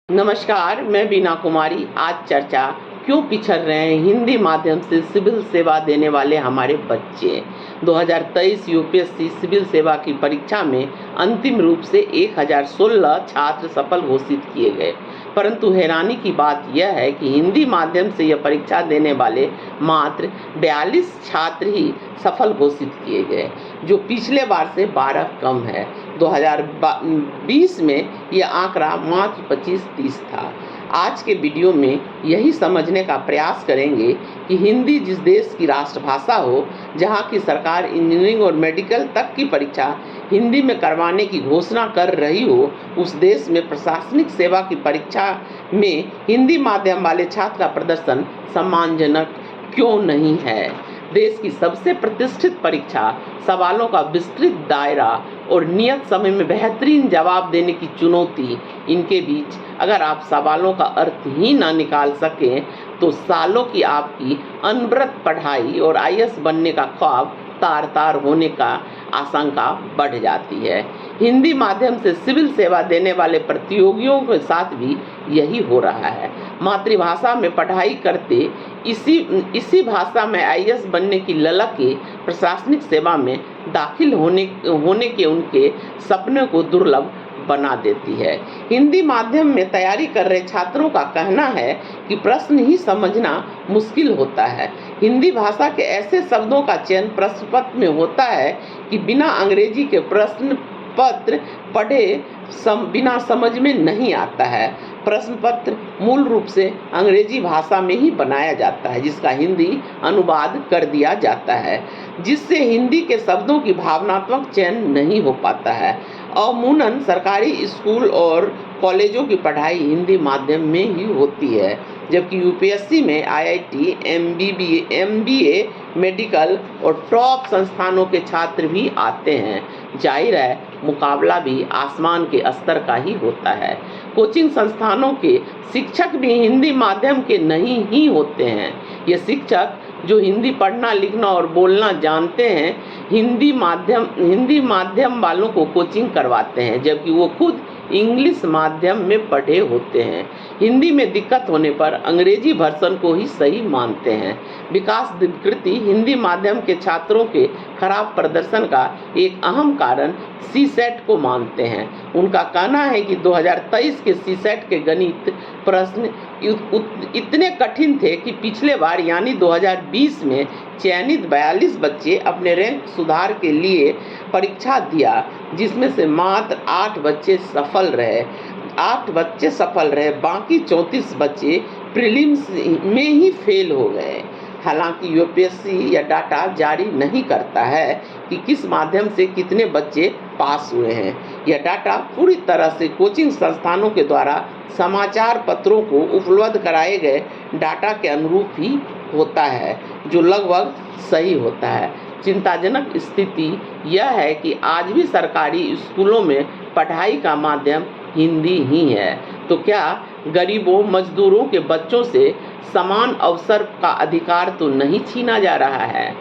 नमस्कार, मैं बीना कुमारी। आज चर्चा क्यों पिछड़ रहे हैं हिंदी माध्यम से सिविल सेवा देने वाले हमारे बच्चे। 2023 यूपीएससी सिविल सेवा की परीक्षा में अंतिम रूप से 1016 छात्र सफल घोषित किए गए, परंतु हैरानी की बात यह है कि हिंदी माध्यम से यह परीक्षा देने वाले मात्र 42 छात्र ही सफल घोषित किए गए, जो पिछले बार से 12 कम है। 2020 में यह आंकड़ा मात्र 25-30 था। आज के वीडियो में यही समझने का प्रयास करेंगे कि हिंदी जिस देश की राष्ट्रभाषा हो, जहां की सरकार इंजीनियरिंग और मेडिकल तक की परीक्षा हिंदी में करवाने की घोषणा कर रही हो, उस देश में प्रशासनिक सेवा की परीक्षा में हिंदी माध्यम वाले छात्र का प्रदर्शन सम्मानजनक क्यों नहीं है। देश की सबसे प्रतिष्ठित परीक्षा, सवालों का विस्तृत दायरा और नियत समय में बेहतरीन जवाब देने की चुनौती, इनके बीच अगर आप सवालों का अर्थ ही ना निकाल सकें तो सालों की आपकी अनवरत पढ़ाई और आईएएस बनने का ख्वाब तार तार होने का आशंका बढ़ जाती है। हिंदी माध्यम से सिविल सेवा देने वाले प्रतियोगियों के साथ भी यही हो रहा है। मातृभाषा में पढ़ाई करते इसी भाषा में आईएएस बनने की ललक के प्रशासनिक सेवा में दाखिल होने के उनके सपने को दुर्लभ बना देती है। हिंदी माध्यम में तैयारी कर रहे छात्रों का कहना है कि प्रश्न ही समझना मुश्किल होता है। हिंदी भाषा के ऐसे शब्दों का चयन प्रश्न पत्र में होता है कि बिना अंग्रेजी के प्रश्न पत्र पढ़े बिना समझ में नहीं आता है। प्रश्न पत्र मूल रूप से अंग्रेजी भाषा में ही बनाया जाता है, जिसका हिंदी अनुवाद कर दिया जाता है, जिससे हिंदी के शब्दों की भावनात्मक चयन नहीं हो पाता है। अमूमन सरकारी स्कूल और कॉलेजों की पढ़ाई हिंदी माध्यम में ही होती है, जबकि यूपीएससी में आईआईटी, एमबीए, मेडिकल और टॉप संस्थानों के छात्र भी आते हैं। जाहिर है, मुकाबला भी आसमान के स्तर का ही होता है। कोचिंग संस्थानों के शिक्षक भी हिंदी माध्यम के नहीं ही होते हैं। ये शिक्षक जो हिंदी पढ़ना, लिखना और बोलना जानते हैं, हिंदी माध्यम वालों को कोचिंग करवाते हैं, जबकि वो खुद इंग्लिश माध्यम में पढ़े होते हैं। हिंदी में दिक्कत होने पर अंग्रेजी वर्जन को ही सही मानते हैं। विकास कृति हिंदी माध्यम के छात्रों के खराब प्रदर्शन का एक अहम कारण सीसेट को मानते हैं। उनका कहना है कि 2023 के सीसेट के गणित प्रश्न इतने कठिन थे कि पिछले बार यानी 2020 में चयनित 42 बच्चे अपने रैंक सुधार के लिए परीक्षा दिया, जिसमें से मात्र 8 बच्चे सफल रहे। बाकी 34 बच्चे प्रीलिम्स में ही फेल हो गए। हालांकि यूपीएससी यह डाटा जारी नहीं करता है कि किस माध्यम से कितने बच्चे पास हुए हैं। यह डाटा पूरी तरह से कोचिंग संस्थानों के द्वारा समाचार पत्रों को उपलब्ध कराए गए डाटा के अनुरूप ही होता है, जो लगभग सही होता है। चिंताजनक स्थिति यह है कि आज भी सरकारी स्कूलों में पढ़ाई का माध्यम हिंदी ही है। तो क्या गरीबों, मजदूरों के बच्चों से समान अवसर का अधिकार तो नहीं छीना जा रहा है?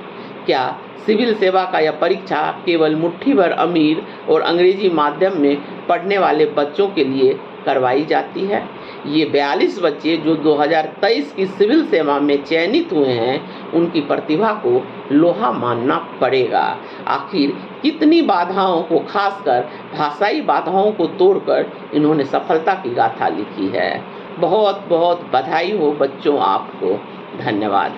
क्या सिविल सेवा का यह परीक्षा केवल मुट्ठी भर अमीर और अंग्रेजी माध्यम में पढ़ने वाले बच्चों के लिए करवाई जाती है? ये 42 बच्चे जो 2023 की सिविल सेवा में चयनित हुए हैं, उनकी प्रतिभा को लोहा मानना पड़ेगा। आखिर कितनी बाधाओं को, खासकर भाषाई बाधाओं को तोड़कर इन्होंने सफलता की गाथा लिखी है। बहुत बहुत बधाई हो बच्चों आपको। धन्यवाद।